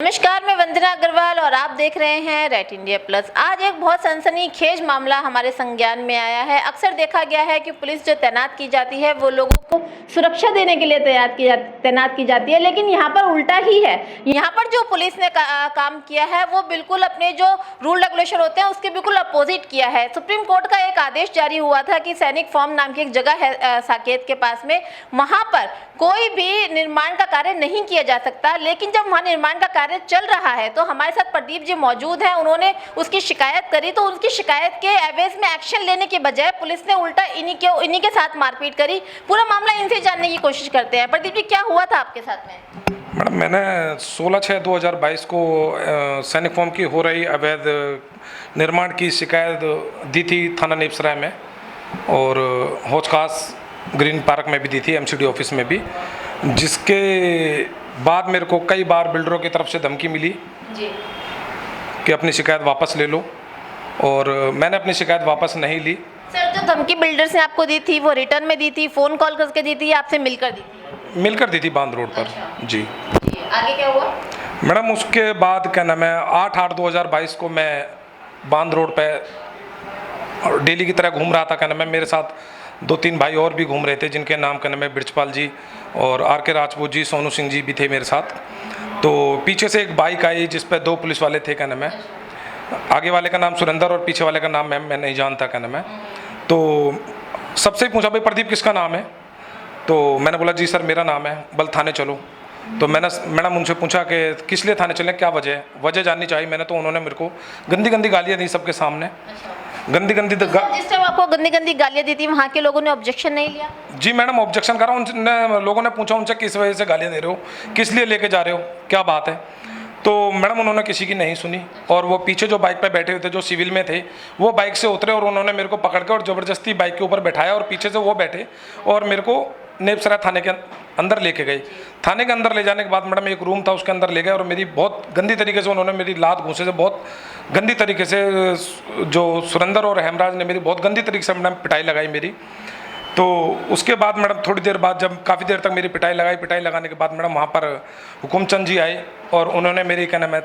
नमस्कार, मैं वंदना अग्रवाल और आप देख रहे हैं रेट इंडिया प्लस। आज एक बहुत सनसनीखेज मामला हमारे संज्ञान में आया है। अक्सर देखा गया है कि पुलिस जो तैनात की जाती है वो लोगों को सुरक्षा देने के लिए तैनात की जाती है, लेकिन यहाँ पर उल्टा ही है। यहाँ पर जो पुलिस ने काम किया है वो बिल्कुल अपने जो रूल रेगुलेशन होते हैं उसके बिल्कुल अपोजिट किया है। सुप्रीम कोर्ट का एक आदेश जारी हुआ था कि सैनिक फॉर्म नाम की एक जगह है साकेत के पास में, वहाँ पर कोई भी निर्माण का कार्य नहीं किया जा सकता। लेकिन जब वहाँ निर्माण का कार्य चल रहा है तो हमारे साथ प्रदीप जी मौजूद हैं। उन्होंने उसकी शिकायत करी तो उनकी शिकायत के एवज में एक्शन लेने के बजाय पुलिस ने उल्टा इन्हीं के साथ मारपीट करी। पूरा मामला इनसे जानने की कोशिश करते हैं। प्रदीप जी, क्या हुआ था आपके साथ में? मैडम, मैंने 16/6/2022 को सैनिक फॉर्म की हो रही अवैध निर्माण की शिकायत दी थी थाना नेपसराय में, और हौज-खास ग्रीन पार्क में भी दी थी, एमसीडी ऑफिस में भी, जिसके बाद मेरे को कई बार बिल्डरों की तरफ से धमकी मिली जी कि अपनी शिकायत वापस ले लो, और मैंने अपनी शिकायत वापस नहीं ली। सर, जो धमकी बिल्डर्स ने आपको दी थी वो रिटर्न में दी थी, फोन कॉल करके दी थी या आपसे मिलकर दी थी? मिलकर दी थी, बांध रोड पर। अच्छा। जी, आगे क्या हुआ? मैडम, उसके बाद क्या नाम है, 8/8/2022 को मैं बांध रोड पे डेली की तरह घूम रहा था। क्या नाम है, मेरे साथ 2-3 भाई और भी घूम रहे थे, जिनके नाम क्या नाम है ब्रिजपाल जी और आर.के. राजपूत जी, सोनू सिंह जी भी थे मेरे साथ। तो पीछे से एक बाइक आई जिस पे 2 पुलिस वाले थे। क्या नाम है, आगे वाले का नाम सुरेंद्र और पीछे वाले का नाम मैं नहीं जानता। क्या नाम है, तो सबसे पूछा, भाई प्रदीप किसका नाम है? तो मैंने बोला, जी सर मेरा नाम है। बल थाने चलो। तो मैडम उनसे पूछा कि किस लिए थाने चलें, क्या वजह है, वजह जाननी चाहिए मैंने। तो उन्होंने मेरे को गंदी गंदी गालियाँ दी सबके सामने। गंदी जिस टाइम आपको गंदी गंदी गालियाँ दी थी वहाँ के लोगों ने ऑब्जेक्शन नहीं लिया? जी मैडम, ऑब्जेक्शन करा। उनने लोगों ने पूछा उनसे, किस वजह से गालियाँ दे रहे हो, किस लिए लेके जा रहे हो, क्या बात है? तो मैडम उन्होंने किसी की नहीं सुनी, और वो पीछे जो बाइक पे बैठे हुए थे, जो सिविल में थे, वो बाइक से उतरे और उन्होंने मेरे को पकड़ के और ज़बरदस्ती बाइक के ऊपर बैठाया, और पीछे से वो बैठे और मेरे को नेपसराय थाने के अंदर लेके गए। थाने के अंदर ले जाने के बाद मैडम एक रूम था, उसके अंदर ले गए, और मेरी बहुत गंदी तरीके से उन्होंने मेरी लात घूंसे से बहुत गंदी तरीके से, जो सुरेंद्र और हेमराज ने मेरी बहुत गंदी तरीके से मैडम पिटाई लगाई मेरी। तो उसके बाद मैडम थोड़ी देर बाद, जब काफ़ी देर तक मेरी पिटाई लगाने के बाद मैडम वहाँ पर हुकुमचंद जी आए, और उन्होंने मेरी क्या नाम है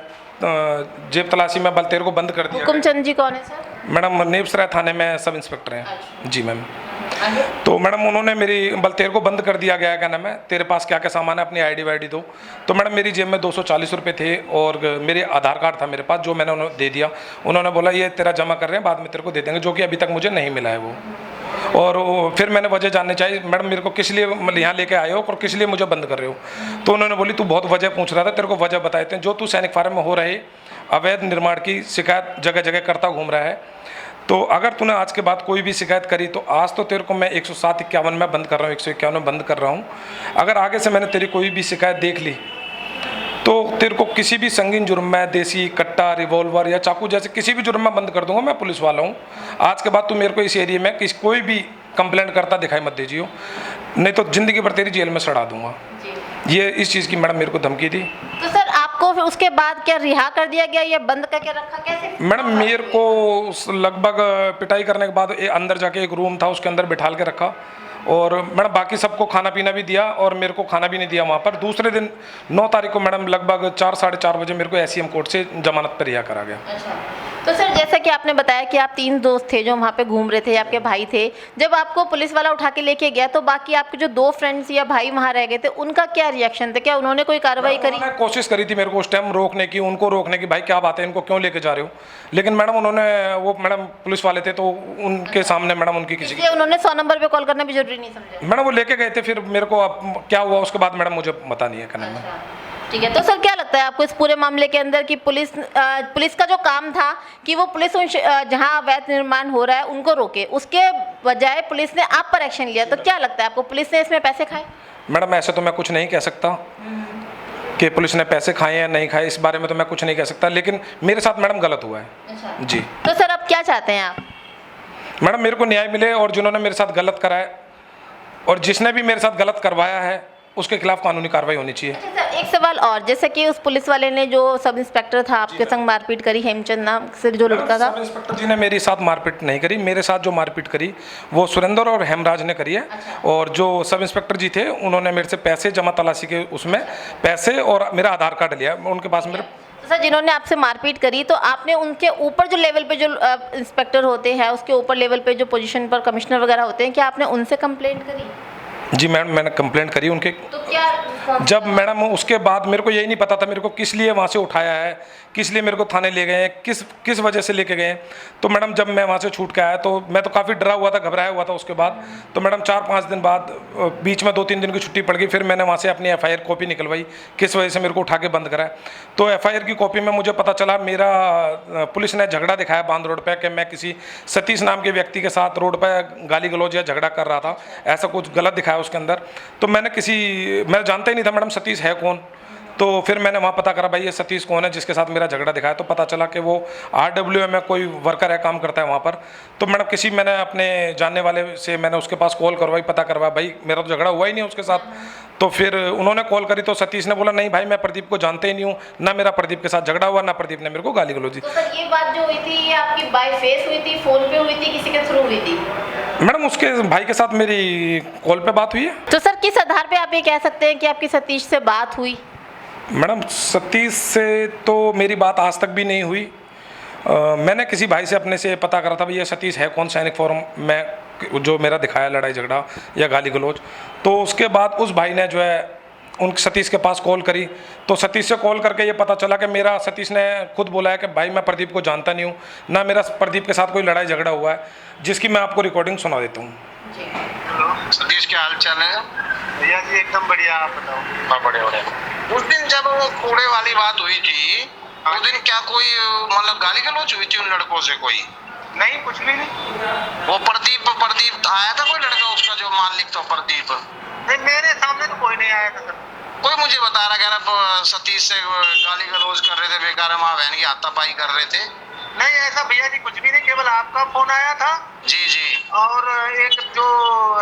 जेब तलाशी में बलतेर को बंद कर दिया। हुकुमचंद जी कौन है सर? मैडम नेपसराय थाने में सब इंस्पेक्टर हैं। जी मैम। तो मैडम उन्होंने मेरी बलतेर को बंद कर दिया गया। क्या नाम है, तेरे पास क्या क्या सामान है, अपनी आईडी वाईडी दो। तो मैडम मेरी जेब में 240 रुपये थे, और मेरे आधार कार्ड था मेरे पास, जो मैंने उन्हें दे दिया। उन्होंने बोला ये तेरा जमा कर रहे हैं, बाद में तेरे को दे देंगे, जो कि अभी तक मुझे नहीं मिला है वो। और फिर मैंने वजह जाननी चाहिए, मैडम मेरे को किस लिए यहाँ लेके आए हो और किस लिए मुझे बंद कर रहे हो? तो उन्होंने बोली, तू बहुत वजह पूछ रहा था, तेरे को वजह बताए थे, जो तू सैनिक फार्म में हो रहे अवैध निर्माण की शिकायत जगह जगह करता घूम रहा है। तो अगर तूने आज के बाद कोई भी शिकायत करी तो आज तो तेरे को मैं 107/51 में बंद कर रहा हूँ, 151 में बंद कर रहा हूँ। अगर आगे से मैंने तेरी कोई भी शिकायत देख ली तो तेरे को किसी भी संगीन जुर्म में, देसी कट्टा, रिवॉल्वर या चाकू जैसे किसी भी जुर्म में बंद कर दूंगा। मैं पुलिस वाला हूँ। आज के बाद तू मेरे को इस एरिया में कोई भी कंप्लेंट करता दिखाई मत दीजिए, नहीं तो जिंदगी भर तेरी जेल में सड़ा दूंगा। ये इस चीज़ की मैडम मेरे को धमकी दी। तो सर आपको फिर उसके बाद क्या रिहा कर दिया गया या बंद करके रखा, कैसे? मैडम मेरे को लगभग पिटाई करने के बाद अंदर जाके एक रूम था, उसके अंदर बिठाल के रखा, और मैडम बाकी सबको खाना पीना भी दिया, और मेरे को खाना भी नहीं दिया वहाँ पर। दूसरे दिन 9 तारीख को मैडम लगभग 4-4:30 बजे मेरे को एससीएम कोर्ट से जमानत पर रिहा करा गया। अच्छा, तो सर जैसा कि आपने बताया कि आप 3 दोस्त थे जो वहाँ पे घूम रहे थे, आपके भाई थे, जब आपको पुलिस वाला उठा के लेके गया तो बाकी आपके जो 2 फ्रेंड्स या भाई वहाँ रह गए थे, उनका क्या रिएक्शन था? क्या उन्होंने कोई कार्रवाई करी? उन्होंने कोशिश करी थी मेरे को उस टाइम रोकने की, उनको रोकने की, भाई क्या बात है, इनको क्यों लेके जा रहे हो? लेकिन मैडम वो मैडम पुलिस वाले थे, तो उनके सामने मैडम उनकी किसी की, उन्होंने 100 नंबर पे कॉल करना भी जरूरी नहीं समझा? मैडम वो लेके गए थे। फिर मेरे को अब क्या हुआ उसके बाद मैडम मुझे पता नहीं है करने में। ठीक है, तो सर क्या लगता है आपको इस पूरे मामले के अंदर कि पुलिस का जो काम था कि वो पुलिस जहां अवैध निर्माण हो रहा है उनको रोके, उसके बजाय पुलिस ने आप पर एक्शन लिया, तो क्या लगता है आपको पुलिस ने इसमें पैसे खाए? मैडम ऐसे तो मैं कुछ नहीं कह सकता कि पुलिस ने पैसे खाए या नहीं खाए, इस बारे में तो मैं कुछ नहीं कह सकता, लेकिन मेरे साथ मैडम गलत हुआ है। अच्छा। जी। तो सर अब क्या चाहते हैं आप? मैडम मेरे को न्याय मिले, और जिन्होंने मेरे साथ गलत करा है और जिसने भी मेरे साथ गलत करवाया है उसके खिलाफ कानूनी कार्रवाई होनी चाहिए। अच्छा सर, एक सवाल और, जैसे कि उस पुलिस वाले ने जो सब इंस्पेक्टर था आपके संग मारपीट करी, हेमचंद नाम से जो लड़का था। सब इंस्पेक्टर जी ने मेरे साथ मारपीट नहीं करी, मेरे साथ जो मारपीट करी वो सुरेंद्र और हेमराज ने करी है। और जो सब इंस्पेक्टर जी थे उन्होंने मेरे से पैसे जमा तलाशी के उसमें पैसे और मेरा आधार कार्ड लिया, उनके पास मेरे। तो सर, जिन्होंने आपसे मारपीट करी तो आपने उनके ऊपर जो लेवल पे जो इंस्पेक्टर होते हैं, उसके ऊपर लेवल पे जो पोजीशन पर कमिश्नर वगैरह होते हैं, क्या आपने उनसे कंप्लेंट करी? जी मैडम, मैंने कंप्लेंट करी उनके। तो क्या जब मैडम उसके बाद मेरे को यही नहीं पता था मेरे को किस लिए वहाँ से उठाया है, किस लिए मेरे को थाने ले गए हैं, किस वजह से लेके गए हैं। तो मैडम जब मैं वहाँ से छूट के आया तो मैं तो काफ़ी डरा हुआ था, घबराया हुआ था। उसके बाद तो मैडम 4-5 दिन बाद बीच में 2-3 दिन की छुट्टी पड़ गई, फिर मैंने वहाँ से अपनी FIR कॉपी निकलवाई किस वजह से मेरे को उठा के बंद करा। तो FIR की कॉपी में मुझे पता चला मेरा पुलिस ने झगड़ा दिखाया बांध रोड पर कि मैं किसी सतीश नाम के व्यक्ति के साथ रोड पर गाली गलौज या झगड़ा कर रहा था, ऐसा कुछ गलत दिखाया उसके अंदर। तो मैं जानता ही नहीं था मैडम सतीश है कौन। तो फिर मैंने वहाँ पता करा भाई ये सतीश कौन है जिसके साथ मेरा झगड़ा दिखाया। तो पता चला कि वो RWA में कोई वर्कर है, काम करता है वहाँ पर। तो मैडम मैंने अपने जानने वाले से मैंने उसके पास कॉल करवाई, पता करवाया भाई मेरा तो झगड़ा हुआ ही नहीं उसके साथ। तो फिर उन्होंने कॉल करी तो सतीश ने बोला नहीं भाई मैं प्रदीप को जानते ही नहीं हूँ, ना मेरा प्रदीप के साथ झगड़ा हुआ, ना प्रदीप ने मेरे को गाली गलौज दी। तो सर, ये बात जो हुई थी ये आपकी बाय फेस हुई थी, फोन पे हुई थी, किसी के थ्रू हुई थी? मैडम उसके भाई के साथ मेरी कॉल पे बात हुई है। तो सर, किस आधार पे आप ये कह सकते हैं कि आपकी सतीश से बात हुई? मैडम सतीश से तो मेरी बात आज तक भी नहीं हुई। मैंने किसी भाई से अपने से पता करा था भाई ये सतीश है कौन, सैनिक फोरम में जो मेरा दिखाया लड़ाई झगड़ा या गाली गलौज। तो उसके बाद उस भाई ने जो है उन सतीश के पास कॉल करी, तो सतीश से कॉल करके ये पता चला कि मेरा सतीश ने खुद बोला है कि भाई मैं प्रदीप को जानता नहीं हूँ, ना मेरा प्रदीप के साथ कोई लड़ाई झगड़ा हुआ है, जिसकी मैं आपको रिकॉर्डिंग सुना देता हूँ। हेलो सतीश, क्या हाल चाल है? भैया जी एकदम बढ़िया, आप बताओ। हाँ बढ़िया बढ़िया। उस दिन जब वो कूड़े वाली बात हुई थी उस दिन क्या कोई मतलब गाली गलौज हुई थी उन लड़कों से? कोई नहीं, कुछ भी नहीं। वो प्रदीप आया था कोई लड़का उसका जो मालिक था प्रदीप? नहीं, मेरे सामने तो कोई नहीं आया था सर। कोई मुझे बता रहा, कह रहा सतीश से गाली गलौज कर रहे थे, बेकार माँ बहन की हाथापाई कर रहे थे। नहीं ऐसा भैया जी कुछ भी नहीं, केवल आपका फोन आया था। जी जी। और एक जो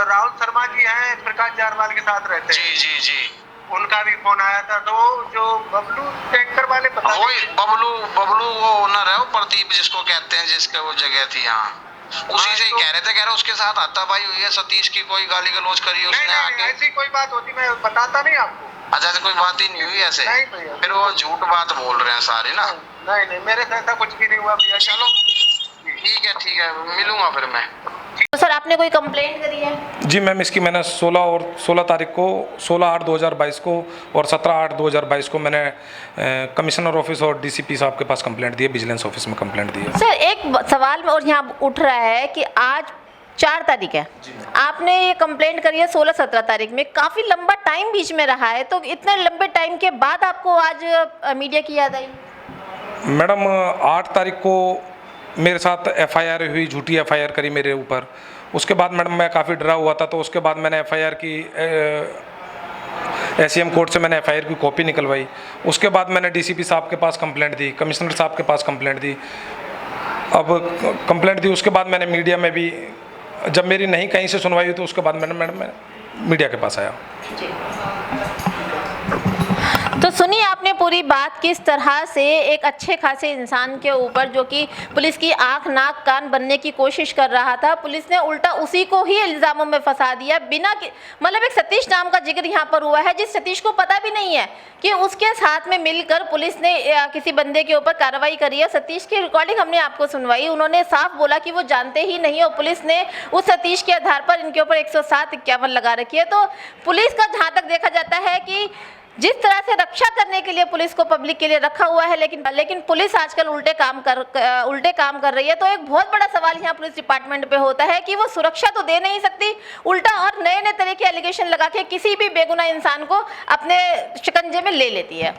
राहुल शर्मा जी हैं प्रकाश जारवाल के साथ रहते हैं, जी जी जी, उनका भी फोन आया था। तो जो बबलू टैंकर वाले पता वही बबलू वो ओनर है, वो प्रदीप जिसको कहते हैं, जिसका वो जगह थी यहाँ, उसी से ही कह रहे थे, कह रहे उसके साथ हाथापाई हुई है, सतीश की कोई गाली गलौज करी है उसने आके। ऐसी कोई बात होती मैं बताता नहीं आपको। अच्छा, कोई बात ही नहीं हुई ऐसे? नहीं भैया, फिर वो झूठ बात बोल रहे हैं सारे ना। नहीं मेरे से ऐसा कुछ भी नहीं हुआ भैया। चलो ठीक है मिलूंगा फिर मैं। तो सर, आपने कोई कंप्लेंट करी है? जी मैम, इसकी मैंने 16 तारीख को 16/8/2022 को और 17/8/2022 को मैंने कमिश्नर ऑफिस और DCP साहब के पास कंप्लेंट दी है, विजिलेंस ऑफिस में कंप्लेंट दी है। सर, एक सवाल और यहाँ उठ रहा है कि आज 4 तारीख है, आपने ये कंप्लेंट करी है 16-17 तारीख में, काफ़ी लंबा टाइम बीच में रहा है, तो इतने लंबे टाइम के बाद आपको आज मीडिया की याद आई? मैडम 8 तारीख को मेरे साथ FIR हुई, झूठी FIR करी मेरे ऊपर। उसके बाद मैडम मैं काफ़ी डरा हुआ था, तो उसके बाद मैंने FIR की SCM कोर्ट से मैंने FIR की कॉपी निकलवाई। उसके बाद मैंने DCP साहब के पास कंप्लेंट दी, कमिश्नर साहब के पास कंप्लेंट दी। अब कंप्लेंट दी उसके बाद मैंने मीडिया में भी, जब मेरी नहीं कहीं से सुनवाई हुई तो उसके बाद मैंने मैडम मैं मीडिया के पास आया। तो सुनिए आपने पूरी बात, किस तरह से एक अच्छे खासे इंसान के ऊपर जो कि पुलिस की आंख नाक कान बनने की कोशिश कर रहा था, पुलिस ने उल्टा उसी को ही इल्ज़ामों में फंसा दिया बिना मतलब एक सतीश नाम का जिक्र यहाँ पर हुआ है, जिस सतीश को पता भी नहीं है कि उसके साथ में मिलकर पुलिस ने किसी बंदे के ऊपर कार्रवाई करी है। सतीश की रिकॉर्डिंग हमने आपको सुनवाई, उन्होंने साफ बोला कि वो जानते ही नहीं, और पुलिस ने उस सतीश के आधार पर इनके ऊपर 107-51 लगा रखी है। तो पुलिस का जहाँ तक देखा जाता है कि जिस तरह से रक्षा करने के लिए पुलिस को पब्लिक के लिए रखा हुआ है, लेकिन पुलिस आजकल उल्टे काम कर रही है। तो एक बहुत बड़ा सवाल यहाँ पुलिस डिपार्टमेंट पे होता है कि वो सुरक्षा तो दे नहीं सकती, उल्टा और नए नए तरह के एलिगेशन लगा के किसी भी बेगुनाह इंसान को अपने शिकंजे में ले लेती है।